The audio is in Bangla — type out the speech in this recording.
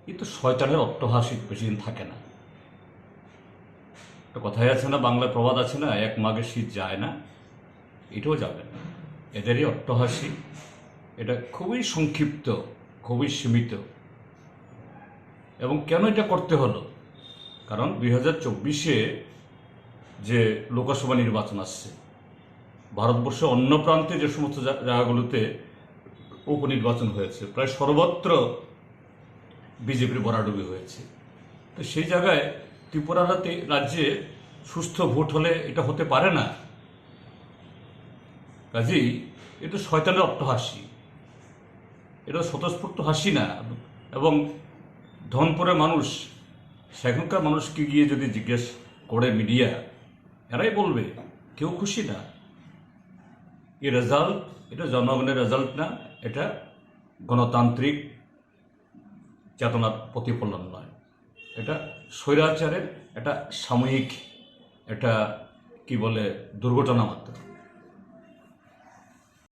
কিন্তু শয়তানের অট্টহাসিক বেশিদিন থাকে না। একটা কথাই আছে না, বাংলায় প্রবাদ আছে না, এক মাঘে শীত যায় না, এটাও যাবে না। এদেরই অট্টহাসি, এটা খুবই সংক্ষিপ্ত, খুবই সীমিত। এবং কেন এটা করতে হলো? কারণ 2024-এ যে লোকসভা নির্বাচন আসছে, ভারতবর্ষে অন্য প্রান্তে যে সমস্ত জায়গাগুলোতে উপনির্বাচন হয়েছে, প্রায় সর্বত্র বিজেপির ভরাডুবি হয়েছে। তো সেই জায়গায় ত্রিপুরা রাজ্যে সুস্থ ভোট হলে এটা হতে পারে না। কাজেই এটা শয়তানের অট্টহাসি, এটা স্বতঃস্ফূর্ত হাসি না। এবং ধনপুরের মানুষ, সেখানকার মানুষকে গিয়ে যদি জিজ্ঞেস করে মিডিয়া, এরাই বলবে কেউ খুশি না। এই রেজাল্ট, এটা জনগণের রেজাল্ট না, এটা গণতান্ত্রিক চেতনার প্রতিফলন নয়, এটা স্বৈরাচারের একটা সাময়িক, এটা কি বলে, দুর্ঘটনা মাত্র।